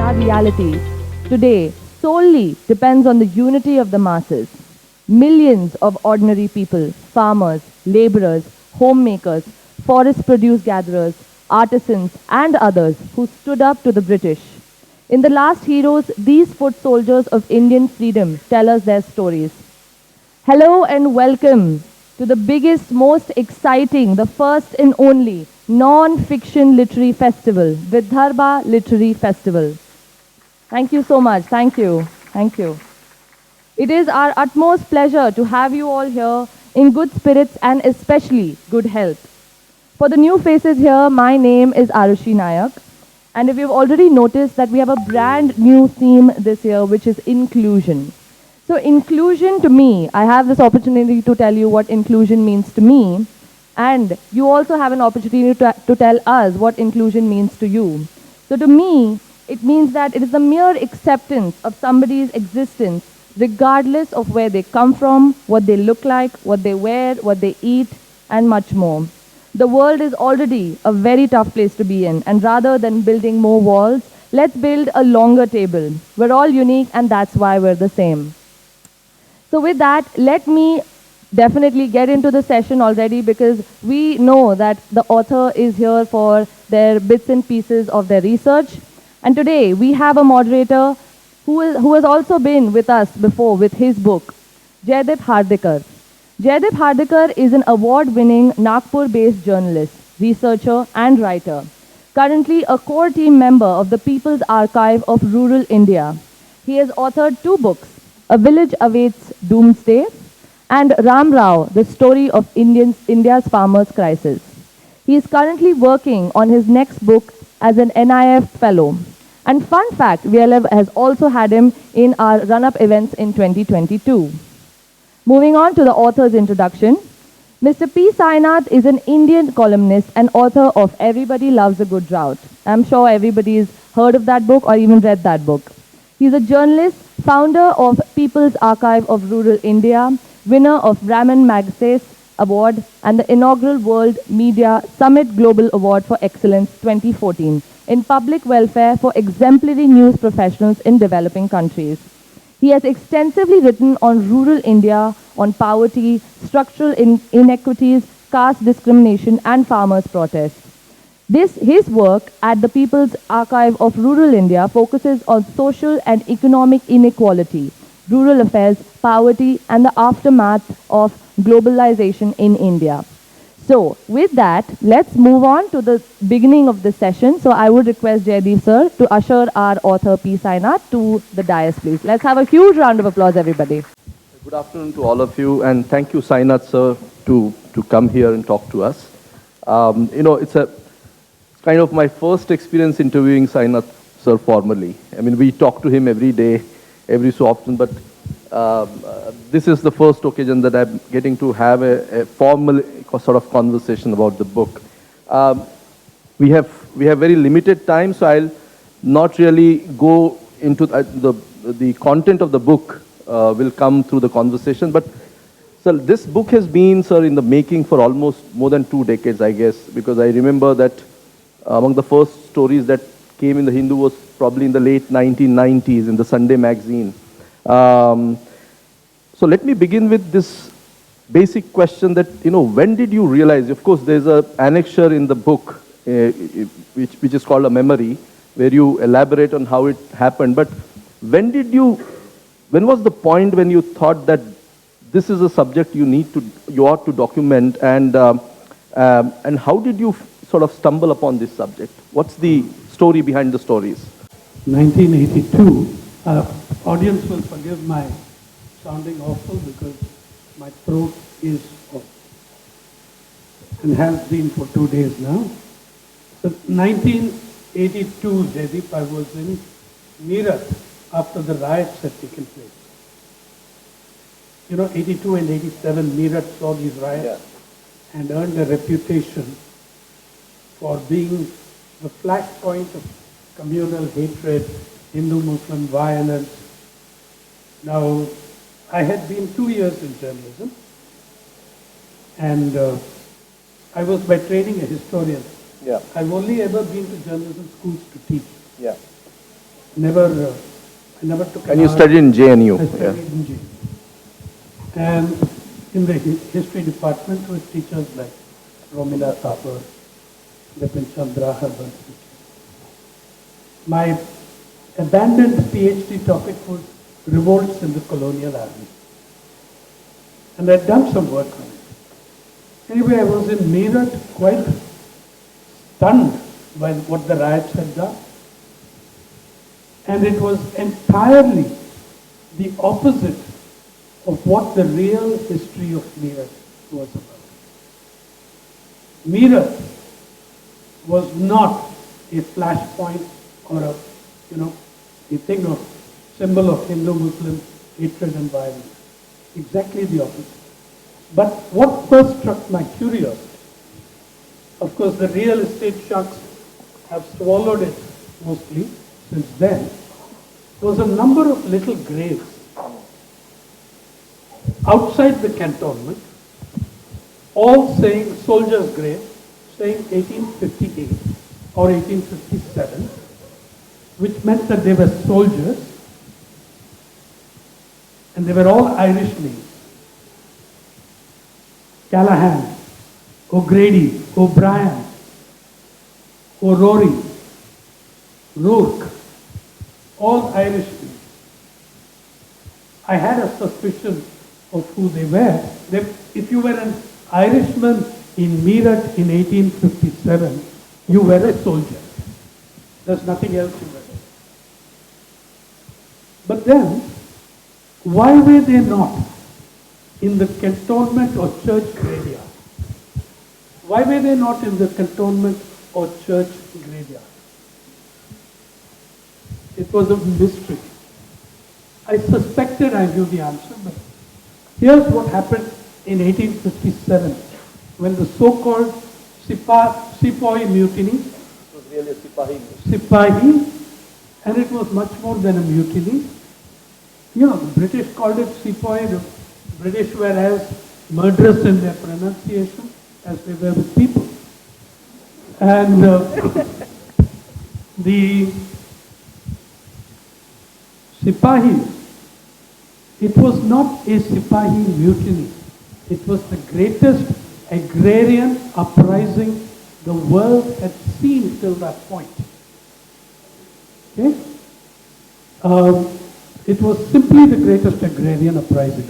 our reality today solely depends on the unity of the masses. Millions of ordinary people, farmers, laborers, homemakers, forest produce gatherers, artisans, and others who stood up to the British. In The Last Heroes, these foot soldiers of Indian freedom tell us their stories. Hello and welcome to the biggest, most exciting, the first and only non-fiction literary festival, Vidarbha Literary Festival. Thank you so much. Thank you. Thank you. It is our utmost pleasure to have you all here in good spirits and especially good health. For the new faces here, my name is Arushi Nayak. And if you've already noticed that we have a brand new theme this year, which is inclusion. So inclusion to me, I have this opportunity to tell you what inclusion means to me. And you also have an opportunity to tell us what inclusion means to you. So to me, it means that it is the mere acceptance of somebody's existence regardless of where they come from, what they look like, what they wear, what they eat, and much more. The world is already a very tough place to be in, and rather than building more walls, let's build a longer table. We're all unique, and that's why we're the same. So with that, let me definitely get into the session already, because we know that the author is here for their bits and pieces of their research. And today, we have a moderator who has also been with us before with his book, Jaideep Hardikar. Jaideep Hardikar is an award-winning Nagpur-based journalist, researcher, and writer. Currently a core team member of the People's Archive of Rural India. He has authored 2 books, A Village Awaits Doomsday and Ram Rao, The Story of India's Farmers' Crisis. He is currently working on his next book as an NIF fellow. And fun fact, VLF has also had him in our run-up events in 2022. Moving on to the author's introduction, Mr. P Sainath is an Indian columnist and author of Everybody Loves a Good Drought. I'm sure everybody's heard of that book or even read that book. He's a journalist, founder of People's Archive of Rural India, winner of Brahman Magsays Award and the inaugural World Media Summit Global Award for Excellence 2014 in public welfare for exemplary news professionals in developing countries. He has extensively written on rural India, on poverty, structural inequities, caste discrimination, and farmers' protests. His work at the People's Archive of Rural India focuses on social and economic inequality, rural affairs, poverty, and the aftermath of globalization in India. So, with that, let's move on to the beginning of the session. So, I would request Jaideep sir to usher our author P Sainath to the dais, please. Let's have a huge round of applause, everybody. Good afternoon to all of you, and thank you, Sainath sir, to come here and talk to us. It's kind of my first experience interviewing Sainath sir formally. I mean, we talk to him every day, every so often, but this is the first occasion that I'm getting to have a formal sort of conversation about the book. We have very limited time, so I'll not really go into the content of the book. Will come through the conversation, but sir, this book has been, sir, in the making for almost more than 2 decades, I guess, because I remember that among the first stories that came in the Hindu was probably in the late 1990s in the Sunday magazine. So let me begin with this basic question that, when did you realize, of course, there's an annexure in the book, which is called a memory, where you elaborate on how it happened, but when was the point when you thought that this is a subject you ought to document, and how did you sort of stumble upon this subject? What's the story behind the stories? 1982. Audience will forgive my sounding awful because my throat is off and has been for 2 days now. So 1982, Jaideep, I was in Meerut after the riots had taken place. 82 and 87, Meerut saw these riots and earned a reputation for being the flashpoint of communal hatred, Hindu-Muslim violence. Now, I had been 2 years in journalism, and I was by training a historian. Yeah. I've only ever been to journalism schools to teach. Yeah. I never took And you an art. studied in JNU. I studied in G. And in the history department with teachers like Romila Thapar, Bipin Chandra, Herbert. My abandoned PhD topic was revolts in the colonial army. And I'd done some work on it. Anyway, I was in Meerut quite stunned by what the riots had done. And it was entirely the opposite of what the real history of Meerut was about. Meerut was not a flashpoint or a, a thing of symbol of Hindu-Muslim hatred and violence. Exactly the opposite. But what first struck my curiosity, of course the real estate sharks have swallowed it mostly since then, was a number of little graves outside the cantonment, all saying soldiers' grave, saying 1858 or 1857, which meant that they were soldiers and they were all Irish names. Callahan, O'Grady, O'Brien, O'Rourke, Rourke, all Irish names. I had a suspicion of who they were. If you were an Irishman in Meerut in 1857, you were a soldier. There's nothing else you were. But then, why were they not in the cantonment or church graveyard? Why were they not in the cantonment or church graveyard? It was a mystery. I suspected I knew the answer, but here's what happened in 1857 when the so-called Sepoy mutiny, it was really a Sipahi, and it was much more than a mutiny. The British called it Sepoy. The British were as murderous in their pronunciation as they were with people. And the Sipahis, it was not a Sipahi mutiny. It was the greatest agrarian uprising the world had seen till that point. Okay? It was simply the greatest agrarian uprising.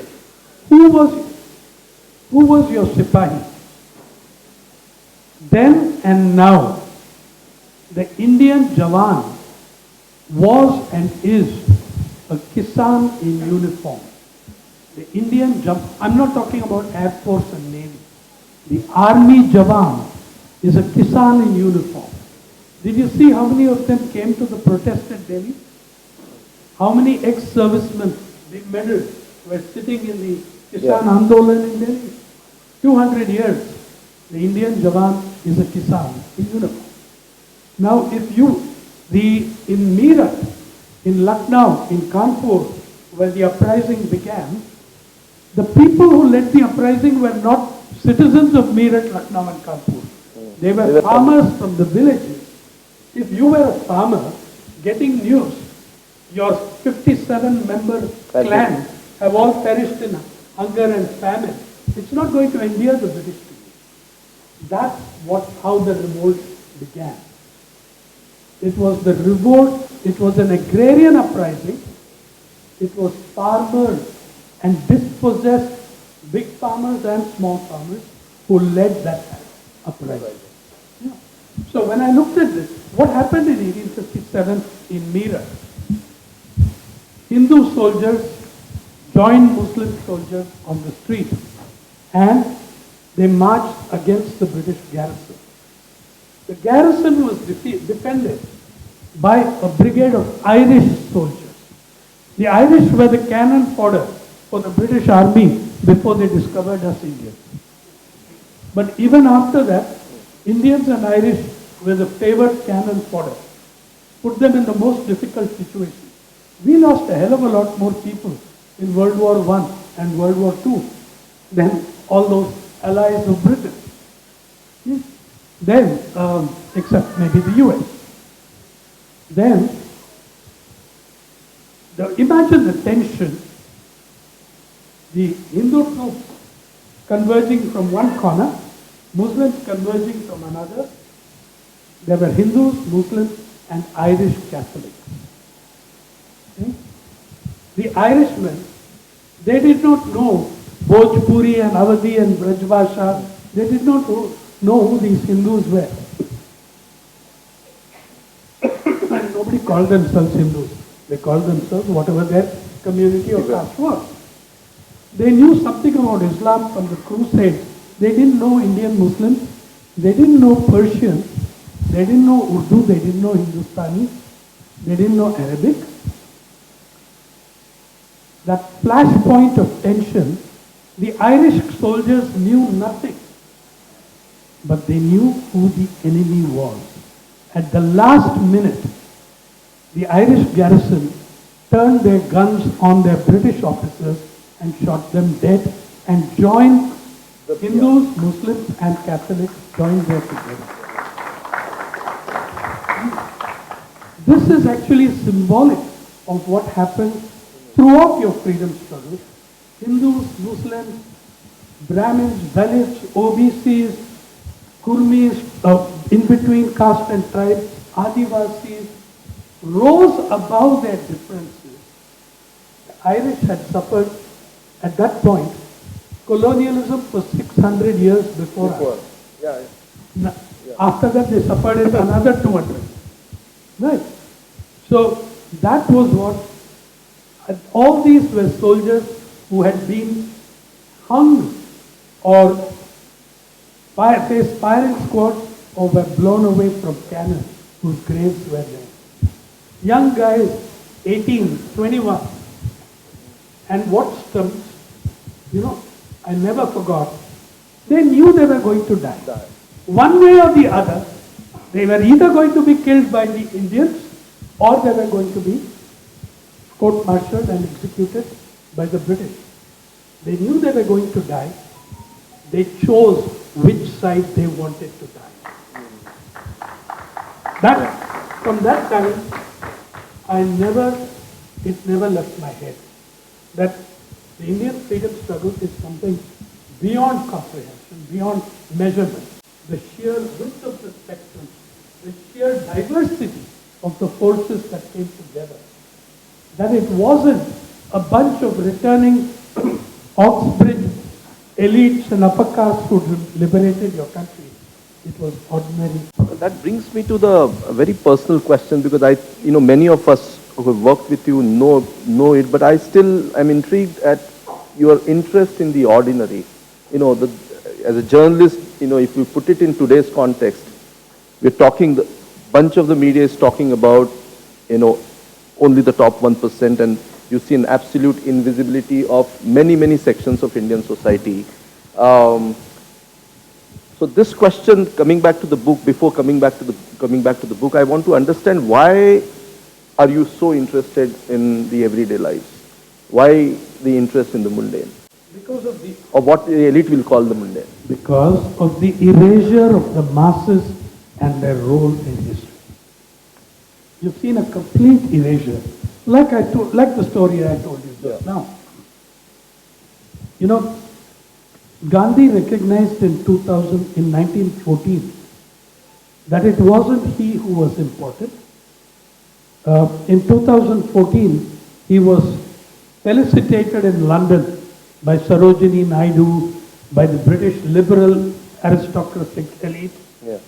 Who was your Sipahi? Then and now, the Indian Jawan was and is a Kisan in uniform. The Indian Jawan, I'm not talking about Air Force and Navy. The Army Jawan is a Kisan in uniform. Did you see how many of them came to the protest at Delhi? How many ex-servicemen, big medals, were sitting in the Kisan Andolan in Delhi? 200 years. The Indian Jawan is a Kisan in uniform. Now, in Meerut, in Lucknow, in Kanpur, where the uprising began, the people who led the uprising were not citizens of Meerut, Lucknow and Kanpur. They were farmers from the villages. If you were a farmer getting news, your 57-member clan have all perished in hunger and famine, it's not going to endear the British to you. That's how the revolt began. It was the revolt, it was an agrarian uprising. It was farmers and dispossessed big farmers and small farmers who led that uprising. Yeah. So when I looked at this, what happened in 1857 in Meerut? Hindu soldiers joined Muslim soldiers on the street and they marched against the British garrison. The garrison was defended by a brigade of Irish soldiers. The Irish were the cannon fodder for the British army before they discovered us Indians. But even after that, Indians and Irish were the favored cannon fodder. Put them in the most difficult situation. We lost a hell of a lot more people in World War I and World War II than all those allies of Britain. Yes. Then, except maybe the US. Then, Imagine the tension, the Hindu troops converging from one corner, Muslims converging from another. There were Hindus, Muslims, and Irish Catholics. Okay? The Irishmen, they did not know Bhojpuri and Awadhi and Brajbhasha. They did not know who these Hindus were. And nobody called themselves Hindus. They called themselves whatever their community or caste was. They knew something about Islam from the Crusades. They didn't know Indian Muslims. They didn't know Persian. They didn't know Urdu. They didn't know Hindustani. They didn't know Arabic. That flashpoint of tension, the Irish soldiers knew nothing. But they knew who the enemy was. At the last minute, the Irish garrison turned their guns on their British officers and shot them dead and joined Hindus, Muslims and Catholics joined there together. This is actually symbolic of what happened throughout your freedom struggle. Hindus, Muslims, Brahmins, Dalits, OBCs, Kurmis, in between caste and tribe, Adivasis, rose above their differences. The Irish had suffered at that point colonialism for 600 years before us. After that they suffered it another 200. Right. So that was what, all these were soldiers who had been hung or faced firing squads or were blown away from cannon whose graves were there. Young guys, 18, 21. And what stumps, I never forgot. They knew they were going to die. One way or the other, they were either going to be killed by the Indians or they were going to be court-martialed and executed by the British. They knew they were going to die. They chose which side they wanted to die. From that time, it never left my head that the Indian freedom struggle is something beyond comprehension, beyond measurement. The sheer width of the spectrum, the sheer diversity of the forces that came together. That it wasn't a bunch of returning Oxbridge elites and upper castes who liberated your country. It was ordinary. That brings me to the very personal question, because many of us who have worked with you know it, but I still am intrigued at your interest in the ordinary. As a journalist, if we put it in today's context, we're talking, bunch of the media is talking about, only the top 1%, and you see an absolute invisibility of many, many sections of Indian society. So this question, coming back to the book, before coming back to the book, I want to understand, why are you so interested in the everyday lives? Why the interest in the mundane? Because of the... Or what the elite will call the mundane. Because of the erasure of the masses and their role in history. You've seen a complete erasure. Like the story I told you just now. Gandhi recognized in 1914, that it wasn't he who was important. In 2014, he was felicitated in London by Sarojini Naidu, by the British liberal aristocratic elite. Yeah.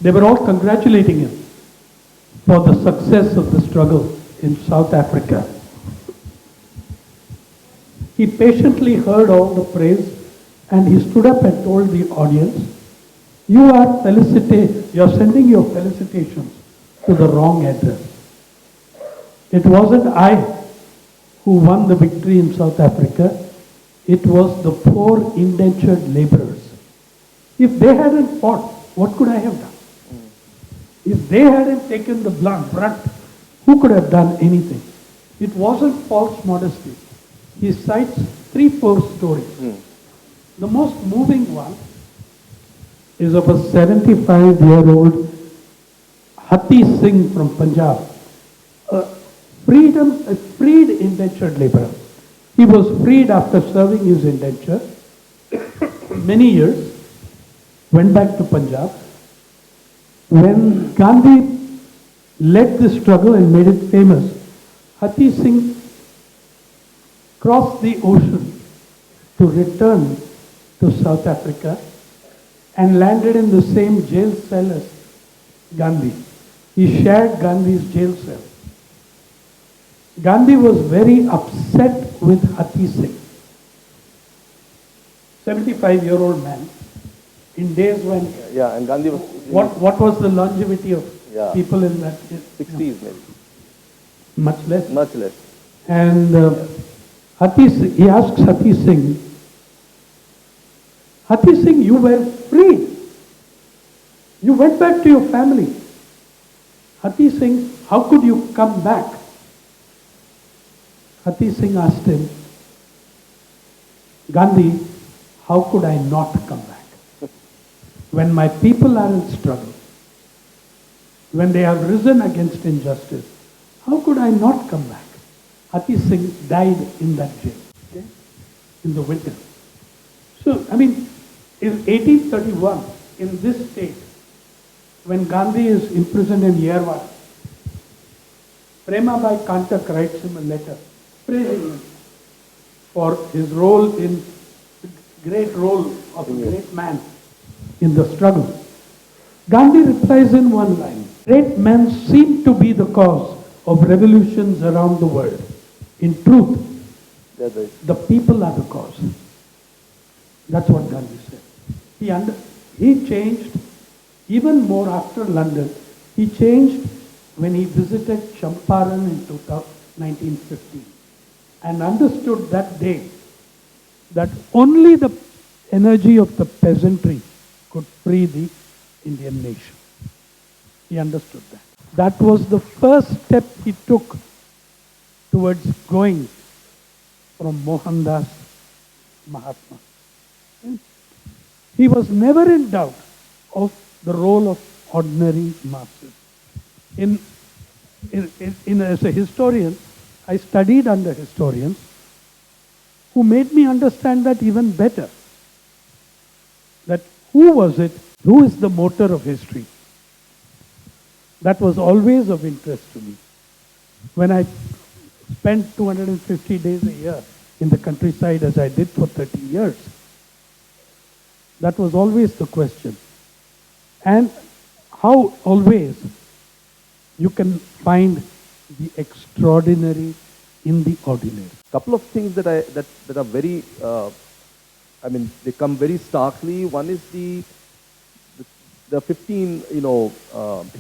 They were all congratulating him for the success of the struggle in South Africa. He patiently heard all the praise and he stood up and told the audience, you are sending your felicitations to the wrong address. It wasn't I who won the victory in South Africa. It was the poor indentured laborers. If they hadn't fought, what could I have done? If they hadn't taken the brunt, who could have done anything? It wasn't false modesty. He cites 3-4 stories. The most moving one is of a 75-year-old Hati Singh from Punjab, a a freed indentured laborer. He was freed after serving his indenture many years, went back to Punjab. When Gandhi led this struggle and made it famous, Hati Singh crossed the ocean to return to South Africa and landed in the same jail cell as Gandhi. He shared Gandhi's jail cell. Gandhi was very upset with Hati Singh, 75-year-old man, in days when... Yeah, and Gandhi was... What was the longevity of people in that? 60s maybe. Much less. Much less. And he asks Hati Singh, Hati Singh, you were free. You went back to your family. Hati Singh, how could you come back? Hati Singh asked him, Gandhi, how could I not come back? When my people are in struggle, when they have risen against injustice, how could I not come back? Hati Singh died in that jail, okay, in the winter. So, I mean, in 1831, in this state, when Gandhi is imprisoned in Yerwada, Premabai Kantak writes him a letter praising him for his role in the great role of a great man in the struggle. Gandhi replies in one line, great men seem to be the cause of revolutions around the world. In truth, the people are the cause. That's what Gandhi said. He changed even more after London. He changed when he visited Champaran in 1915 and understood that day that only the energy of the peasantry could free the Indian nation. He understood that. That was the first step he took towards going from Mohandas Mahatma. He was never in doubt of the role of ordinary masses. As a historian, I studied under historians who made me understand that even better. That who was it? Who is the motor of history? That was always of interest to me. When I spent 250 days a year in the countryside as I did for 30 years, that was always the question. And how always you can find the extraordinary in the ordinary. Couple of things that are very, they come very starkly. One is the 15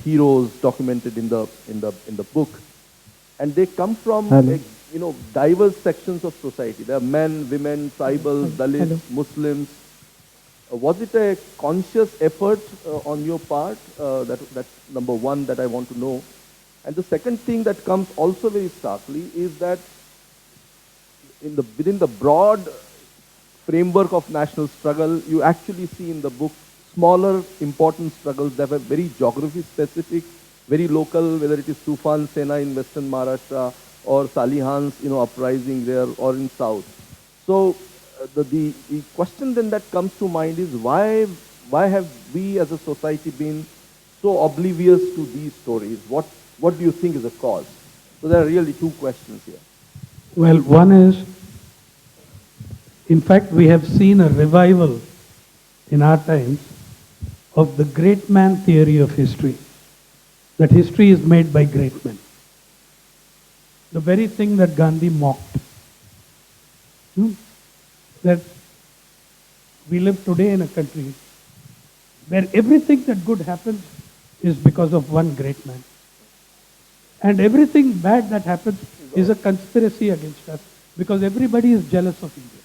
heroes documented in the book, and they come from diverse sections of society. There are men, women, tribals, Dalits, Muslims. Was it a conscious effort on your part? That's number one that I want to know. And the second thing that comes also very starkly is that within the broad framework of national struggle, you actually see in the book smaller important struggles that were very geography specific, very local, whether it is Tufan Sena in western Maharashtra or Salihan's uprising there or in south. So the question then that comes to mind is why have we as a society been so oblivious to these stories? What do you think is the cause? So there are really two questions here. Well, one is, in fact, we have seen a revival in our times of the great man theory of history, that history is made by great men. The very thing that Gandhi mocked. That we live today in a country where everything that good happens is because of one great man. And everything bad that happens is a conspiracy against us because everybody is jealous of India.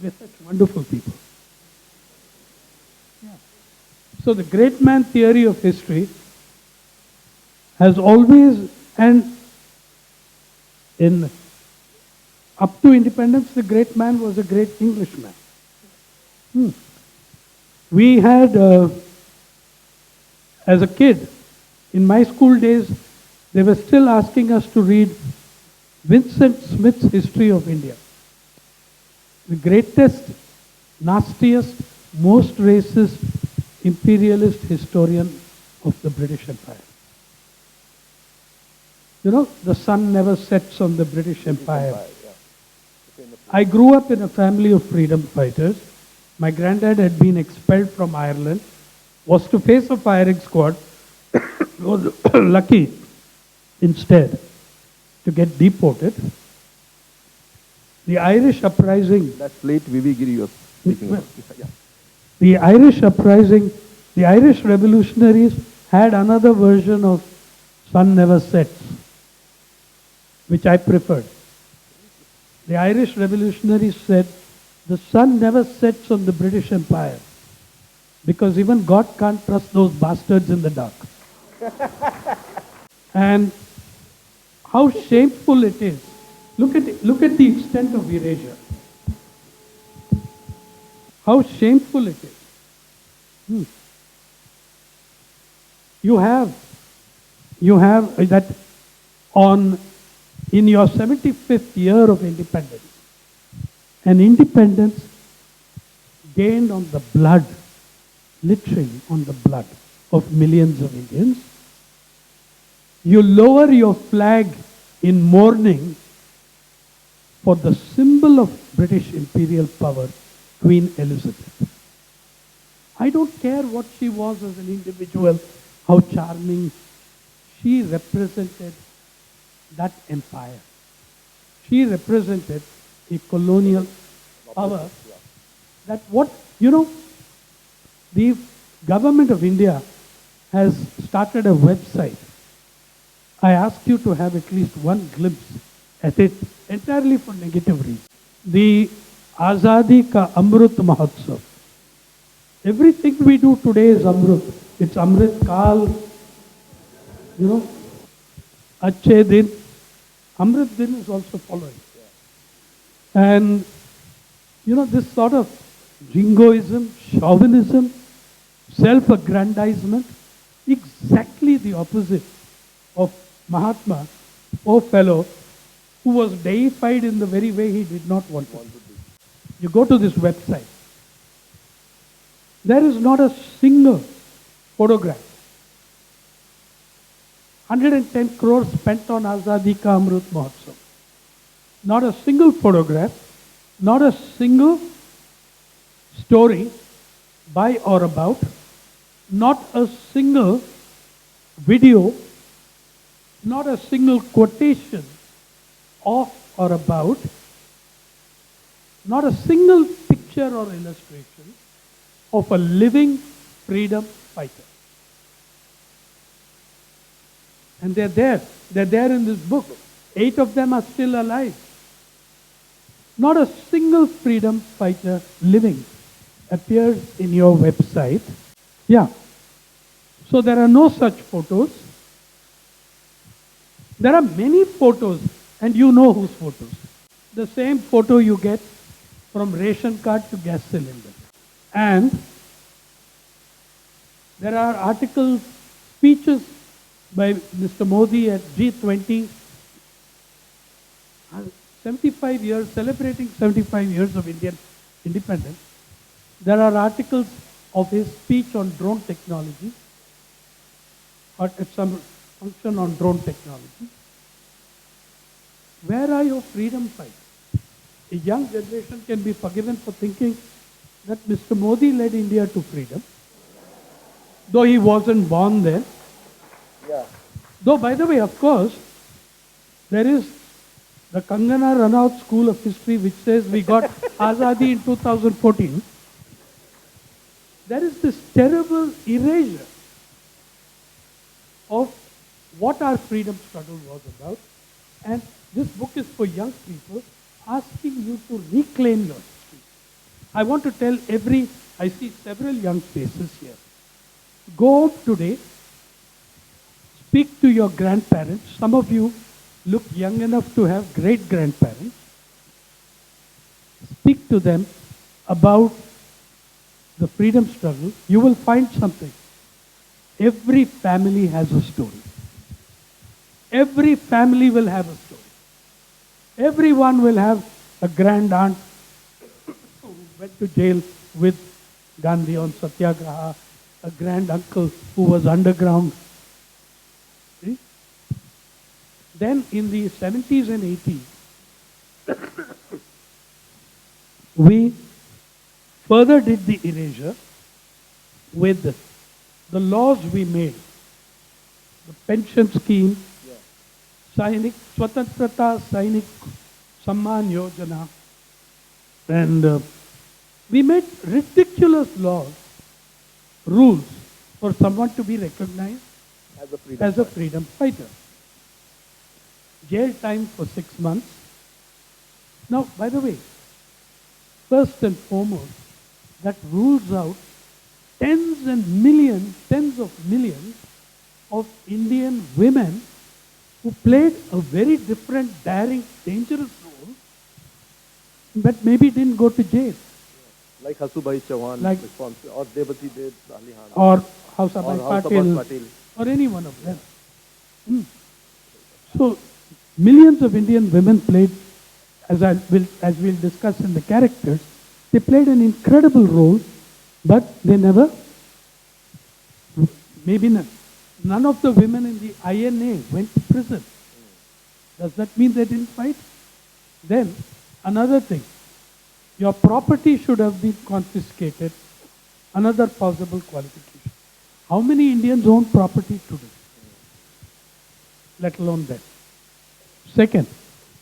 We're such wonderful people. Yeah. So the great man theory of history has always, and up to independence, the great man was a great Englishman. We had, as a kid, in my school days, they were still asking us to read Vincent Smith's History of India. The greatest, nastiest, most racist, imperialist historian of the British Empire. You know, the sun never sets on the British Empire. I grew up in a family of freedom fighters. My granddad had been expelled from Ireland, was to face a firing squad, was lucky instead to get deported. The Irish uprising. That's late Vivi Giri you are speaking about. Yeah. The Irish uprising, the Irish revolutionaries had another version of Sun Never Sets, which I preferred. The Irish revolutionaries said, the sun never sets on the British Empire because even God can't trust those bastards in the dark. And how shameful it is. Look at the extent of erasure. How shameful it is. You have that in your 75th year of independence, an independence gained on the blood, literally on the blood of millions of Indians. You lower your flag in mourning for the symbol of British imperial power, Queen Elizabeth. I don't care what she was as an individual, how charming. She represented that empire. She represented a colonial power that the government of India has started a website. I ask you to have at least one glimpse at it, entirely for negative reasons. The Azadi Ka Amrut Mahotsav. Everything we do today is Amrut. It's Amrit Kal, Achhe Din. Amrit Din is also following. And, this sort of jingoism, chauvinism, self-aggrandizement, exactly the opposite of Mahatma, poor fellow, who was deified in the very way he did not want to be. You go to this website. There is not a single photograph. 110 crores spent on Azadi Ka Amrut Mahotsav. Not a single photograph, not a single story by or about, not a single video, not a single quotation of or about, not a single picture or illustration of a living freedom fighter. And they're there in this book. 8 of them are still alive. Not a single freedom fighter living appears in your website. Yeah. So there are no such photos. There are many photos, and you know whose photos. The same photo you get from ration card to gas cylinder. And there are articles, speeches by Mr. Modi at G20, 75 years, celebrating 75 years of Indian independence. There are articles of his speech on drone technology, or at some function on drone technology. Where are your freedom fighters? A young generation can be forgiven for thinking that Mr. Modi led India to freedom, though he wasn't born then. Yeah. Though, by the way, of course, there is the Kangana Ranaut School of History which says we got Azadi in 2014. There is this terrible erasure of what our freedom struggle was about. And this book is for young people, asking you to reclaim your history. I want to tell I see several young faces here. Go home today, speak to your grandparents. Some of you look young enough to have great-grandparents. Speak to them about the freedom struggle. You will find something. Every family has a story. Every family will have a story. Everyone will have a grand aunt who went to jail with Gandhi on Satyagraha, a grand uncle who was underground. See? Then in the 70s and 80s, we further did the erasure with the laws we made, the pension scheme, Sainik, Swatantrata Sainik Samman Yojana, and we made ridiculous laws, rules for someone to be recognized as a freedom fighter. Jail time for 6 months. Now, by the way, first and foremost, that rules out tens of millions of Indian women who played a very different, daring, dangerous role, but maybe didn't go to jail. Like Hasubai Chauhan, Like- or Devati Dev Salihan, Or Hausabai Hausabai Patil, Patil. or any one of them. So, millions of Indian women played, as we'll discuss in the characters, they played an incredible role, but they never, maybe none of the women in the INA went to prison. Does that mean they didn't fight? Then, another thing, your property should have been confiscated. Another possible qualification. How many Indians own property today? Let alone that. Second,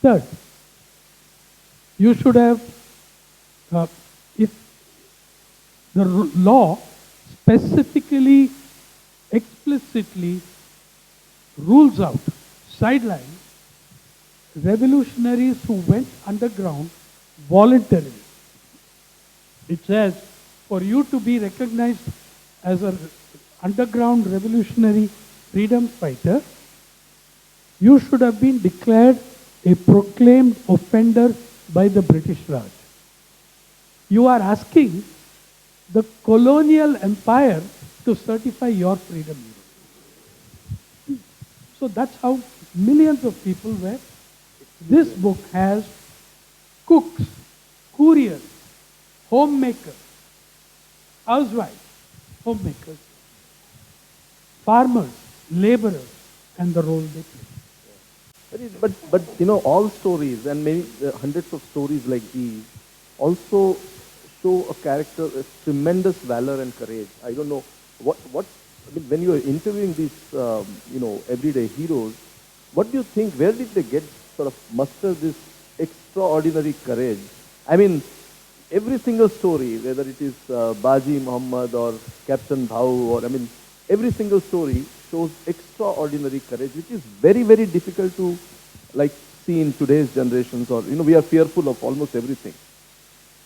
third, you should have, if the law specifically, explicitly rules out, sidelines, revolutionaries who went underground voluntarily. It says, for you to be recognized as an underground revolutionary freedom fighter, you should have been declared a proclaimed offender by the British Raj. You are asking the colonial empire to certify your freedom. So that's how millions of people were. This book has cooks, couriers, homemakers, housewives, homemakers, farmers, laborers, and the role they play. But all stories and many hundreds of stories like these also show a character of tremendous valor and courage. I don't know what I mean, when you are interviewing these everyday heroes, what do you think? Where did they get sort of muster this extraordinary courage? I mean, every single story, whether it is Baji Muhammad or Captain Bhau, or every single story shows extraordinary courage, which is very, very difficult to see in today's generations. Or we are fearful of almost everything.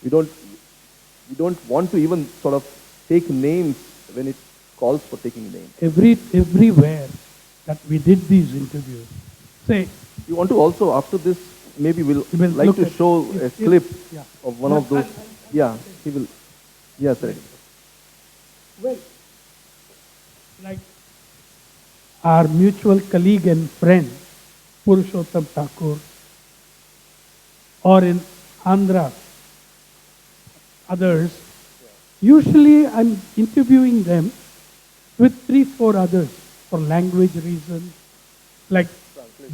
We don't want to even sort of take names when it calls for taking names. Everywhere that we did these interviews, say, You want to also, after this, maybe we'll like look to at- show a clip yeah. of one of those. Yeah, he will. Yes, right. well, like our mutual colleague and friend, Purushottam Thakur, or in Andhra, others, usually I'm interviewing them with 3-4 others for language reasons, like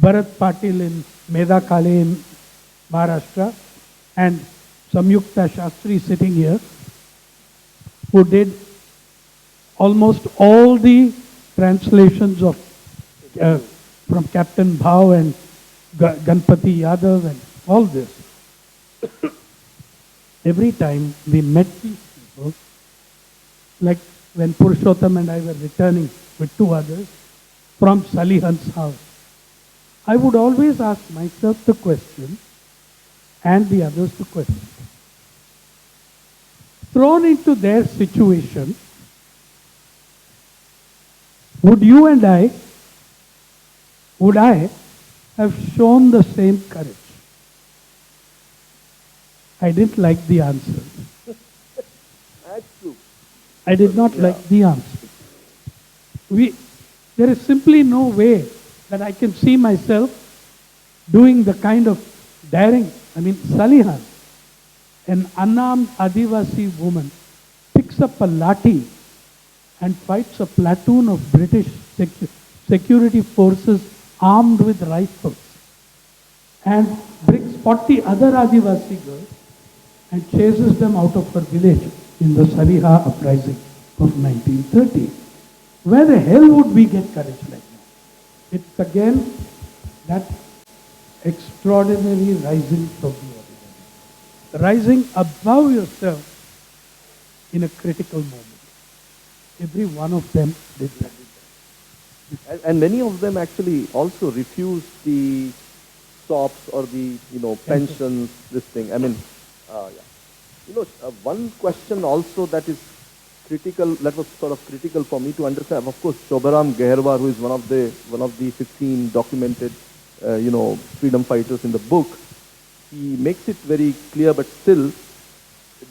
Bharat Patil in Medakale in Maharashtra, and Samyukta Shastri sitting here, who did almost all the translations of from Captain Bhau and Ganpati Yadav and all this. Every time we met these people, like when Purushottam and I were returning with 2 others from Salihan's house, I would always ask myself the question and the others the question. Thrown into their situation, would I have shown the same courage? I didn't like the answer. That's true. I did not like the answer. There is simply no way that I can see myself doing the kind of daring. I mean, Salihan, an unarmed Adivasi woman, picks up a lathi and fights a platoon of British security forces armed with rifles and brings 40 other Adivasi girls and chases them out of her village in the Saliha uprising of 1930. Where the hell would we get courage like that? It's again that extraordinary rising from the ordinary. Rising above yourself in a critical moment. Every one of them did that. And many of them actually also refused the SOPs or the, pensions, this thing. I mean, one question also that is critical, that was sort of critical for me to understand. Of course, Shobaram Geherwar, who is one of the 15 documented, freedom fighters in the book, he makes it very clear, but still,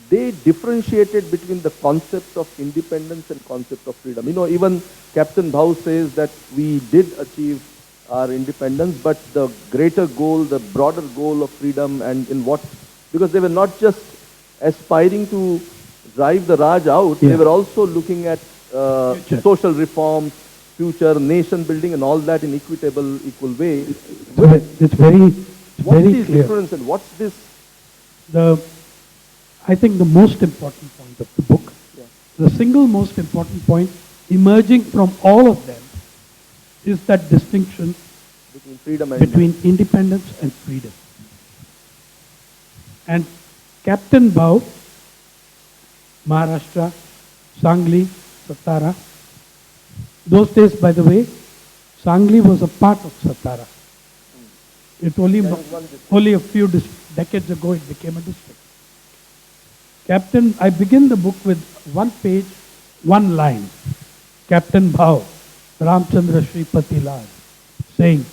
they differentiated between the concept of independence and concept of freedom. Even Captain Bhau says that we did achieve our independence, but the greater goal, the broader goal of freedom and in what, because they were not just aspiring to drive the Raj out, they were also looking at social reforms, future, nation building and all that in equal way. It's very What's the clear. difference and what's this? I think the most important point of the book, the single most important point emerging from all of them is that distinction Between freedom and between independence and freedom. And Captain Bhau, Maharashtra, Sangli, Satara, those days, by the way, Sangli was a part of Satara. It only a few decades ago it became a district. I begin the book with one page, one line. Captain Bhau, Ramchandra Shripati Lal, saying,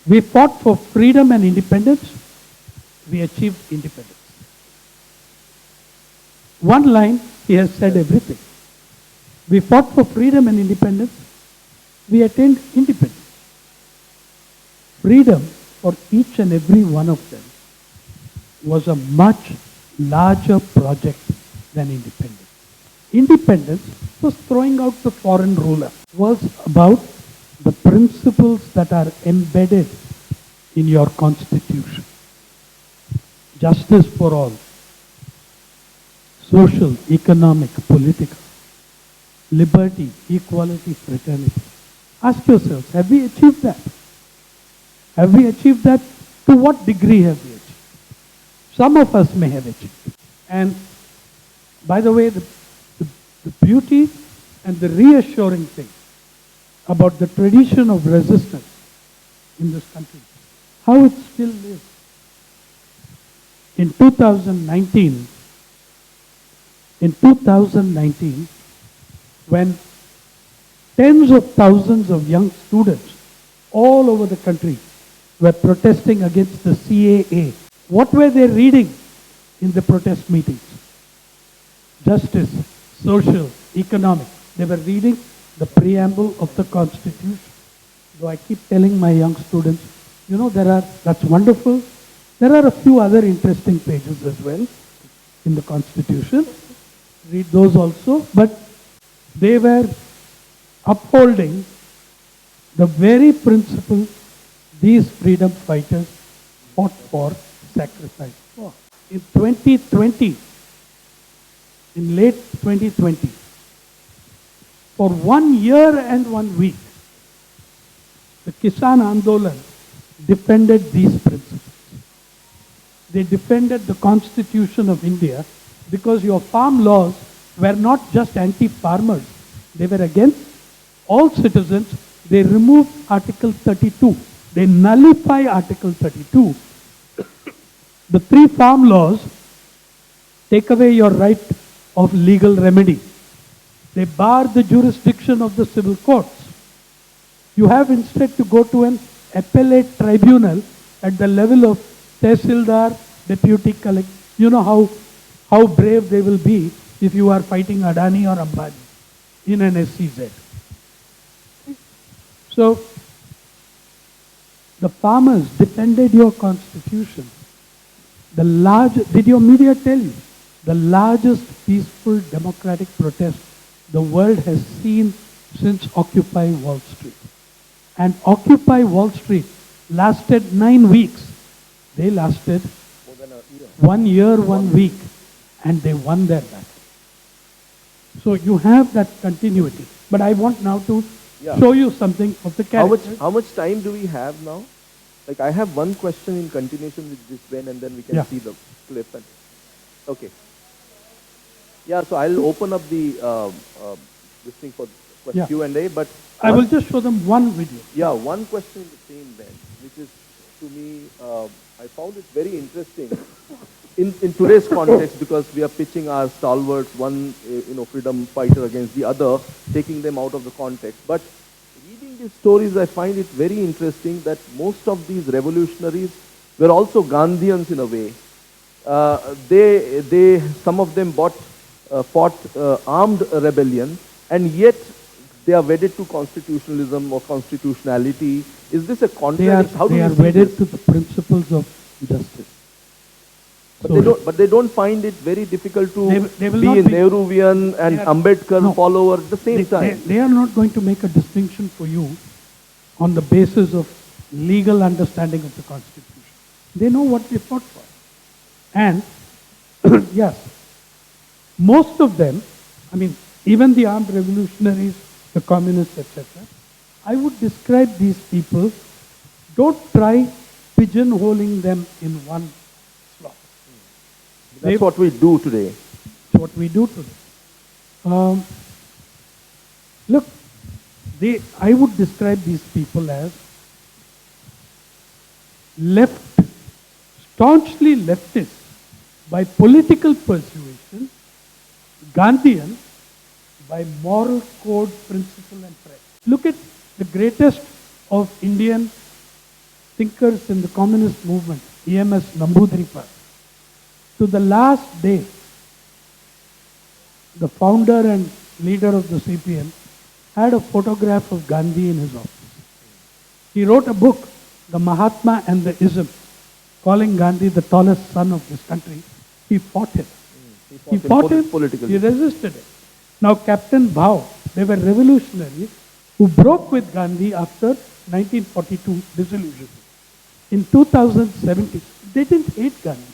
we fought for freedom and independence, we achieved independence. One line, he has said everything. We fought for freedom and independence, we attained independence. Freedom for each and every one of them was a much larger project than independence. Independence was throwing out the foreign ruler. It was about the principles that are embedded in your constitution. Justice for all. Social, economic, political. Liberty, equality, fraternity. Ask yourselves, have we achieved that? Have we achieved that? To what degree have we achieved? Some of us may have achieved. And by the way, the beauty and the reassuring thing about the tradition of resistance in this country, how it still lives. In 2019, when tens of thousands of young students all over the country were protesting against the CAA, what were they reading in the protest meetings? Justice, social, economic. They were reading the preamble of the Constitution. Though I keep telling my young students, that's wonderful. There are a few other interesting pages as well in the Constitution. Read those also. But they were upholding the very principle these freedom fighters fought for, sacrificed for. In 2020, in late 2020, for 1 year and 1 week, the Kisan Andolan defended these principles. They defended the Constitution of India because your farm laws were not just anti-farmers. They were against all citizens. They removed Article 32. They nullify Article 32. The 3 farm laws take away your right of legal remedy. They bar the jurisdiction of the civil courts. You have instead to go to an appellate tribunal at the level of Tehsildar, Deputy Collector. You know how brave they will be if you are fighting Adani or Ambani in an SCZ. So the farmers defended your constitution. Did your media tell you? The largest peaceful democratic protest the world has seen since Occupy Wall Street. And Occupy Wall Street lasted 9 weeks. They lasted 1 year, 1 week, and they won their battle. So you have that continuity. But I want now to show you something of the character. How much time do we have now? Like, I have one question in continuation with this Ben, and then we can see the clip. And okay. Yeah, so I'll open up the this thing for Q&A, but I will just show them one video. Yeah, one question in the same Ben, which is, to me, I found it very interesting in today's context, because we are pitching our stalwarts, one freedom fighter against the other, taking them out of the context. But reading these stories, I find it very interesting that most of these revolutionaries were also Gandhians in a way. Some of them fought armed rebellion, and yet they are wedded to constitutionalism or constitutionality. Is this a contradiction? They are wedded to the principles of justice. But they don't find it very difficult to they will be not a Nehruvian and Ambedkar follower at the same time. They are not going to make a distinction for you on the basis of legal understanding of the Constitution. They know what they fought for. And yes, most of them, I mean, even the armed revolutionaries, the communists, etc., I would describe these people, don't try pigeonholing them in one slot. That's what we do today. That's what we do today. Look, I would describe these people as staunchly leftist by political persuasion, Gandhian by moral code, principle and pride. Look at the greatest of Indian thinkers in the communist movement, E.M.S. Namboodiripad. To the last day, the founder and leader of the CPM had a photograph of Gandhi in his office. He wrote a book, The Mahatma and the Ism, calling Gandhi the tallest son of this country. He fought him. He fought him. He resisted it. Now Captain Bhau, they were revolutionaries who broke with Gandhi after 1942 dissolution. In 2017, they didn't hate Gandhi.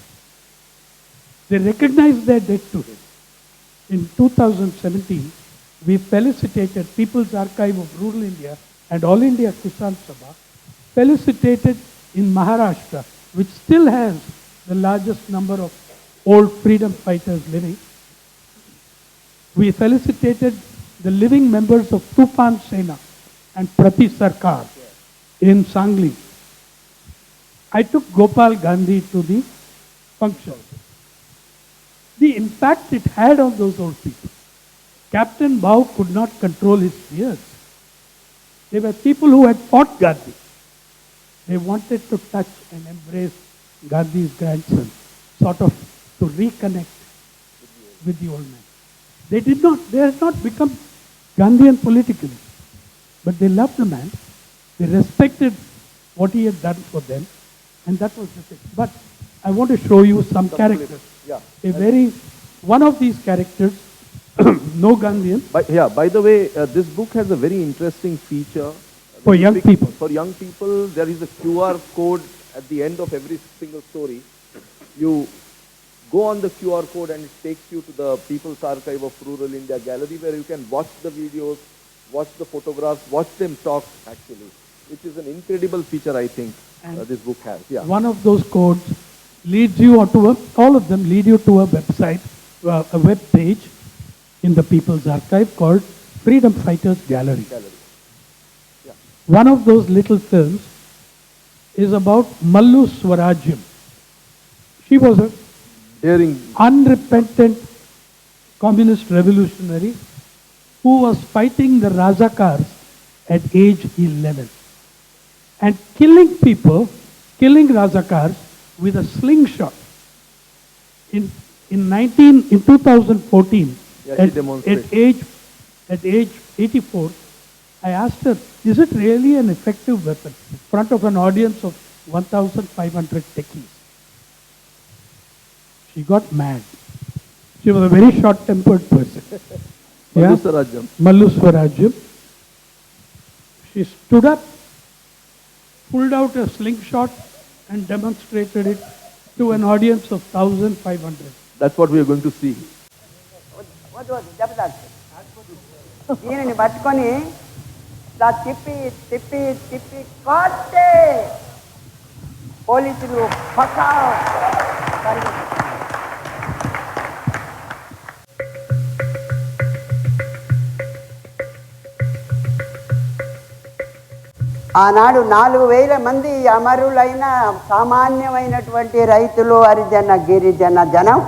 They recognized their debt to him. In 2017, we felicitated People's Archive of Rural India and All India Kisan Sabha, felicitated in Maharashtra, which still has the largest number of old freedom fighters living. We felicitated the living members of P Sainath and Prati Sarkar in Sangli. I took Gopal Gandhi to the function. The impact it had on those old people. Captain Bhau could not control his fears. They were people who had fought Gandhi. They wanted to touch and embrace Gandhi's grandson, sort of to reconnect with the old man. They had not become Gandhian politically, but they loved the man. They respected what he had done for them, and that was the thing. But I want to show you some characters. One of these characters, no Gandhian. By the way, this book has a very interesting feature. For young people. For young people, there is a QR code at the end of every single story. You go on the QR code and it takes you to the People's Archive of Rural India gallery, where you can watch the videos, watch the photographs, watch them talk actually, which is an incredible feature I think this book has. Yeah. One of those codes leads you all of them lead you to a website, a web page in the People's Archive called Freedom Fighters Gallery. Yeah. One of those little films is about Mallu Swarajyam. She was a unrepentant communist revolutionary who was fighting the Razakars at age 11 and killing Razakars with a slingshot. In 2014, at age 84, I asked her, is it really an effective weapon in front of an audience of 1,500 techies? She got mad. She was a very short-tempered person. Yeah? Malusarajam. Mallu Swarajyam. She stood up, pulled out a slingshot and demonstrated it to an audience of 1,500. That's what we are going to see. వద్దు వద్దు దెబ్బతాడు దీనిని పట్టుకొని ఇలా తిప్పి తిప్పి తిప్పి కొట్టే పోలీసులు పక్కా ఆనాడు 4,000 మంది అమరులైన సామాన్యమైనటువంటి రైతులు హరిజన గిరిజన జనం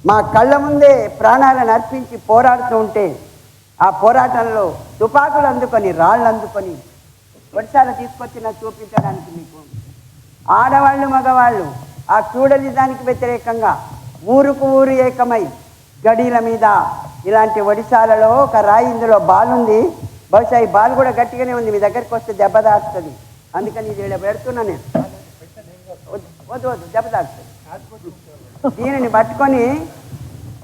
మా కళ్ళ ముందే ప్రాణాలను అర్పించి పోరాడుతూ ఉంటే ఆ పోరాటంలో తుపాకులు అందుకొని రాళ్ళు అందుకొని వర్షాలు తీసుకొచ్చిన చూపించడానికి మీకు ఆడవాళ్ళు మగవాళ్ళు ఆ చూడని దానికి వ్యతిరేకంగా ఊరుకు ఊరు ఏకమై గడీల మీద ఇలాంటి ఒడిశాలలో ఒక రాయి ఇందులో బాల్ ఉంది బహుశా ఈ బాల్ కూడా గట్టిగానే ఉంది మీ దగ్గరికి వస్తే దెబ్బ తాకుతుంది అందుకని ఇది ఇలా పెడుతున్నా నేను వద్దు వద్దు దెబ్బ తాకుతుంది దీనిని పట్టుకొని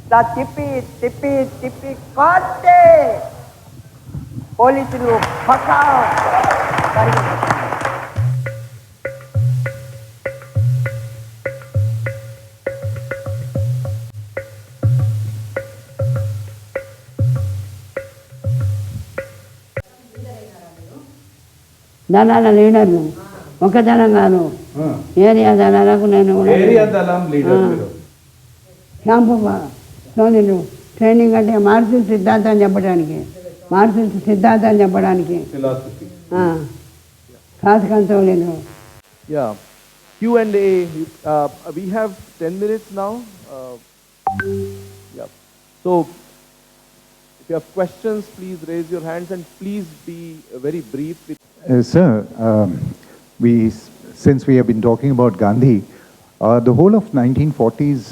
ఇలా తిప్పి తిప్పి తిప్పి కొట్టే పోలీసులు పక్కా దళాల లీడర్ను ఒక దళం కాదు ఏరియా దళాలకు నేను క్యాంపు సోదరులు ట్రైనింగ్ అంటే మార్షల్ సిద్ధాంతం చెప్పడానికి మార్షల్ సిద్ధాంతం చెప్పడానికి కాసుకంతోలేను. Yeah. Q&A. We have 10 minutes now. Yeah. So, if you have questions, please raise your hands and please be very brief. Sir, since we have been talking about Gandhi, the whole of 1940s,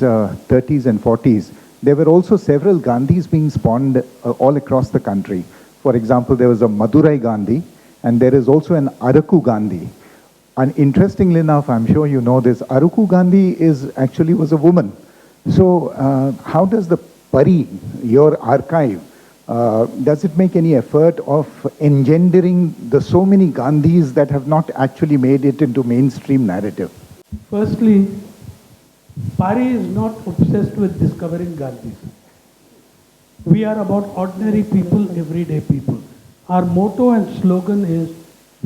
30s and 40s, there were also several Gandhis being spawned all across the country. For example, there was a Madurai Gandhi and there is also an Araku Gandhi. And interestingly enough, I'm sure you know this, Araku Gandhi was a woman. So how does the Pari, your archive, does it make any effort of engendering the so many Gandhis that have not actually made it into mainstream narrative? Firstly, Pari is not obsessed with discovering Gandhis. We are about ordinary people, everyday people. Our motto and slogan is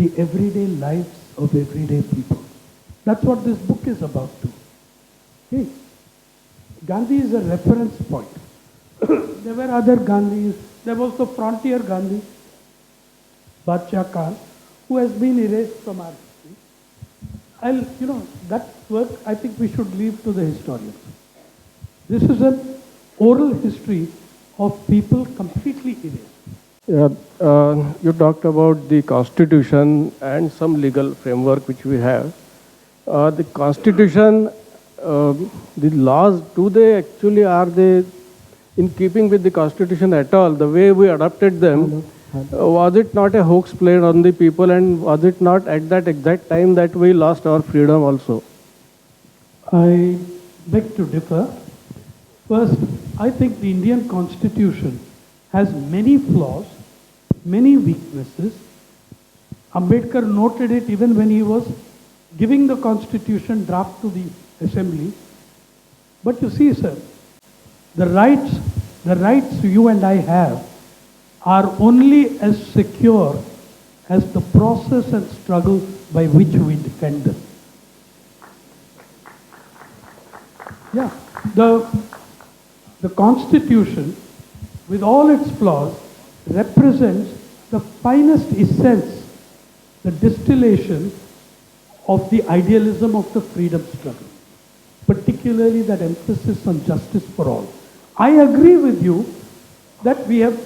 the everyday lives of everyday people. That's what this book is about too. Okay. Gandhi is a reference point. There were other Gandhis. There was the frontier Gandhi, Badshah Khan, who has been erased from our history. That work I think we should leave to the historians. This is an oral history of people completely erased. Yeah, you talked about the constitution and some legal framework which we have. The constitution, the laws, are they in keeping with the constitution at all? The way we adopted them, was it not a hoax played on the people, and was it not at that exact time that we lost our freedom also? I beg to differ. First, I think the Indian Constitution has many flaws, many weaknesses. Ambedkar noted it even when he was giving the Constitution draft to the Assembly. But you see, sir, the rights you and I have are only as secure as the process and struggle by which we defend them. Yeah, the Constitution, with all its flaws, represents the finest essence, the distillation of the idealism of the freedom struggle, particularly that emphasis on justice for all. I agree with you that we have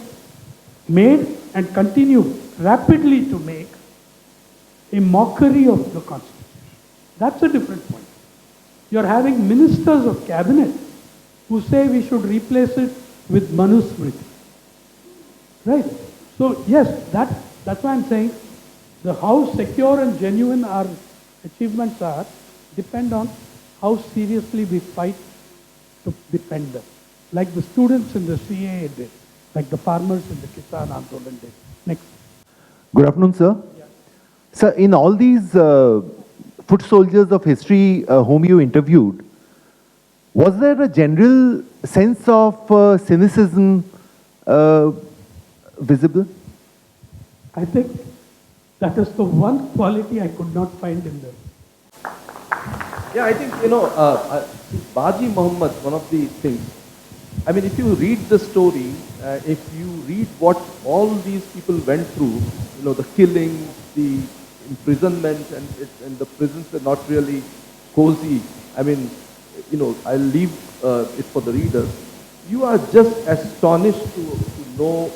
made and continue rapidly to make a mockery of the Constitution. That's a different point. You're having ministers of cabinet who say we should replace it with Manusmriti. Right? So yes, that's why I'm saying how secure and genuine our achievements are depend on how seriously we fight to defend them. Like the students in the CAA did, like the farmers in the Kisan Andolan did. Next. Good afternoon, sir. Sir, in all these foot soldiers of history whom you interviewed, was there a general sense of cynicism visible? I think that is the one quality I could not find in them. Yeah, I think, Baji Muhammad, one of the things, I mean, if you read the story, if you read what all these people went through, the killings, the imprisonment, and the prisons were not really cozy. I mean, I'll leave it for the readers. You are just astonished to know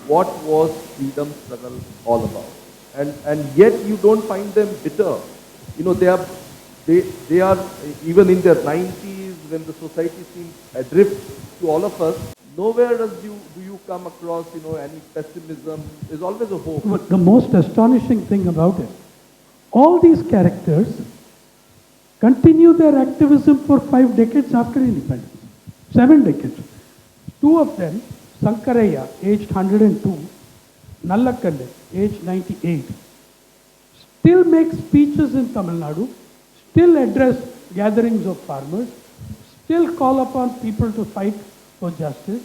what was freedom struggle all about. And yet you don't find them bitter. They are even in their 90s when the society seems adrift to all of us. Nowhere do you come across any pessimism. There's always a hope. But the most astonishing thing about it, all these characters continue their activism for 5 decades after independence. 7 decades. 2 of them, Sankaraya, aged 102, Nallakande, aged 98, still make speeches in Tamil Nadu, still address gatherings of farmers, still call upon people to fight for justice.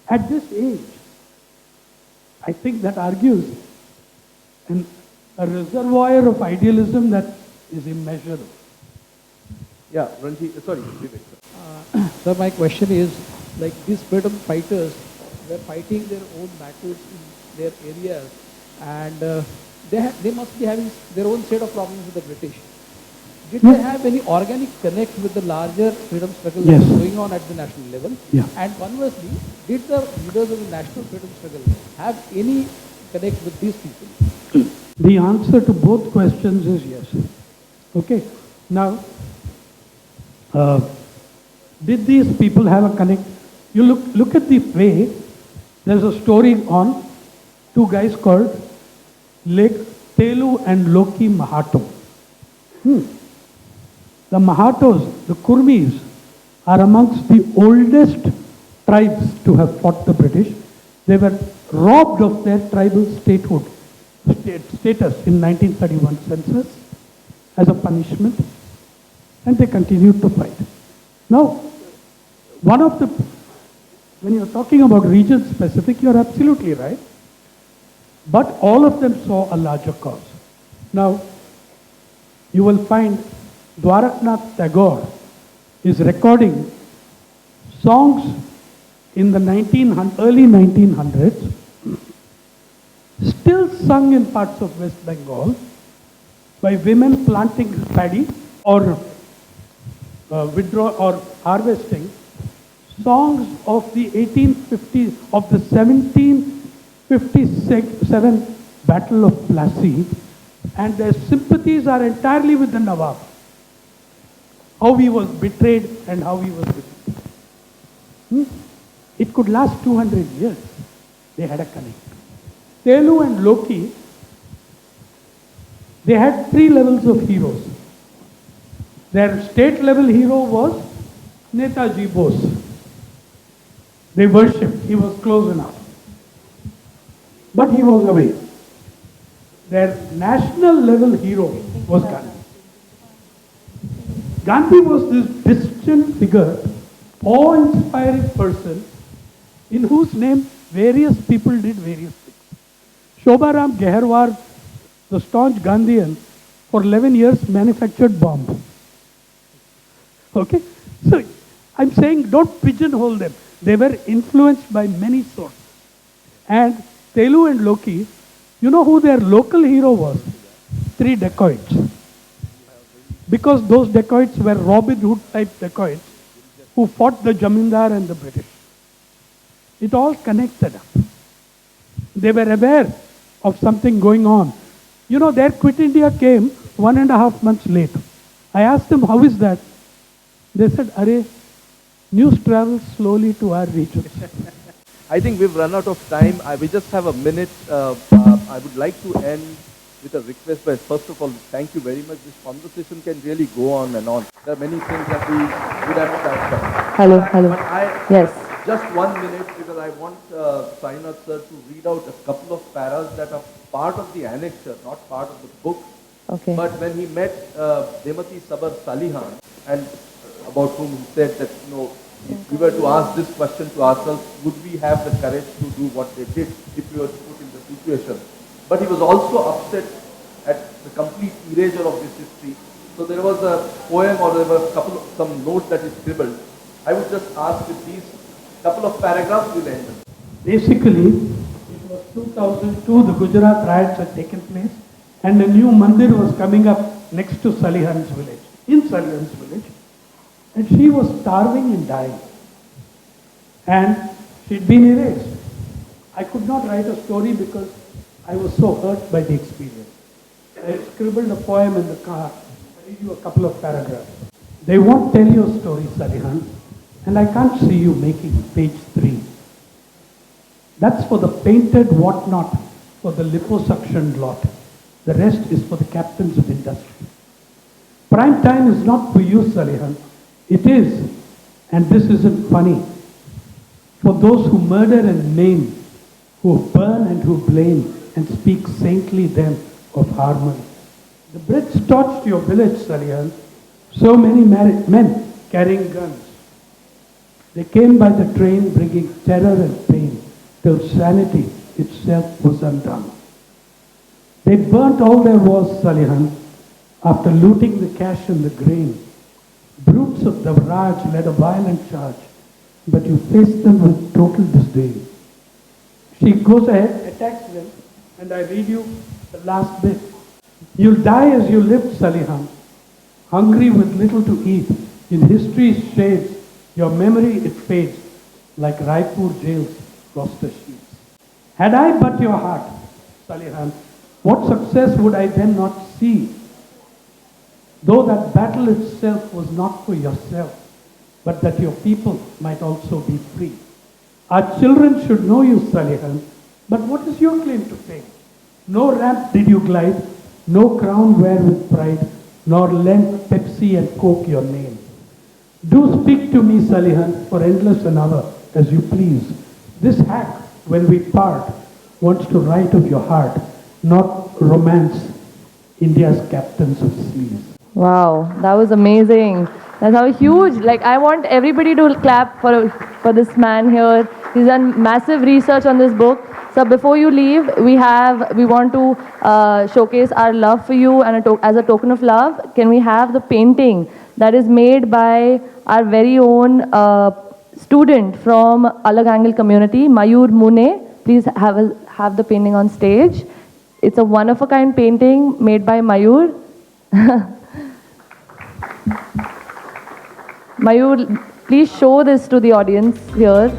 At this age, I think that argues a reservoir of idealism that is immeasurable. Yeah, Ranji, sorry, Vivek. So my question is, like these freedom fighters were fighting their own battles in their areas, and they must be having their own set of problems with the British. Did they have any organic connect with the larger freedom struggle that Yes. was going on at the national level? Yeah. And conversely, did the leaders of the national freedom struggle have any connect with these people? The answer to both questions is yes. Okay. Now, did these people have a connect? You look at the way. There's a story on 2 guys called Lake Telu and Loki Mahato. The Mahatos, the Kurmis, are amongst the oldest tribes to have fought the British. They were robbed of their tribal status in 1931 census as a punishment, and they continued to fight. Now, when you're talking about region specific, you're absolutely right. But all of them saw a larger cause. Now, you will find Dwaraknath Tagore is recording songs in the early 1900s, still sung in parts of West Bengal by women planting paddy or harvesting, songs of the 1850s, of the 1757 Battle of Plassey, and their sympathies are entirely with the Nawab. How he was betrayed and how he was defeated. It could last 200 years. They had a connect. Telu and Loki, they had 3 levels of heroes. Their state level hero was Netaji Bose. They worshipped. He was close enough. But he was away. Their national level hero was Gandhi. Gandhi was this distant figure, awe-inspiring person in whose name various people did various things. Shobharam Geharwar, the staunch Gandhian, for 11 years manufactured bombs. Okay? So, I'm saying don't pigeonhole them. They were influenced by many sources. And Telu and Loki, you know who their local hero was? 3 dacoits. Because those dacoits were Robin Hood type dacoits who fought the Jamindar and the British. It all connected up. They were aware of something going on. You know, their Quit India came 1.5 months late. I asked them, how is that? They said, Arey, news travels slowly to our regions. I think we've run out of time. We just have a minute. I would like to end with a request. But first of all, thank you very much. This conversation can really go on and on. There are many things that we would have touched on. Hello, But hello. Yes. Just 1 minute, because I want Sainath sir to read out a couple of paras that are part of the annexure, not part of the book. Okay. But when he met Demati Sabar Salihan, and about whom he said that, if we were to ask this question to ourselves, would we have the courage to do what they did if we were put in the situation? But he was also upset at the complete erasure of this history. So there was a poem, or there were some notes that he scribbled. I would just ask if these couple of paragraphs will end. Basically, it was 2002, the Gujarat riots had taken place, and a new mandir was coming up next to Salihan's village, in Salihan's village, and she was starving and dying. And she'd been erased. I could not write a story because I was so hurt by the experience. I scribbled a poem in the car. I'll read you a couple of paragraphs. They won't tell you a story, Salihan, and I can't see you making page 3. That's for the painted whatnot, for the liposuction lot. The rest is for the captains of industry. Prime time is not for you, Salihan. It is, and this isn't funny, for those who murder and maim, who burn and who blame, and speak saintly then of harmony. The Brits torched your village, Salihan. So many men carrying guns. They came by the train bringing terror and pain till sanity itself was undone. They burnt all there was, Salihan, after looting the cash and the grain. Brutes of the Raj led a violent charge, but you faced them with total disdain. She goes ahead, attacks them, and I read you the last bit. You'll die as you lived, Salihan, hungry with little to eat. In history's shades, your memory it fades, like Raipur jail's roster sheets. Had I but your heart, Salihan, what success would I then not see? Though that battle itself was not for yourself, but that your people might also be free. Our children should know you, Salihan, but what is your claim to fame? No ramp did you glide, no crown wear with pride, nor lend Pepsi and Coke your name. Do speak to me, Salihan, for endless an hour, as you please. This hack, when we part, wants to write of your heart, not romance India's captains of sleeves. Wow, that was amazing. That's how huge. Like, I want everybody to clap for this man here. He's done massive research on this book. So before you leave, we want to showcase our love for you, and as a token of love, can we have the painting that is made by our very own student from Alag Angle community, Mayur Mune. Please have the painting on stage. It's a one-of-a-kind painting made by Mayur. Mayur, please show this to the audience here.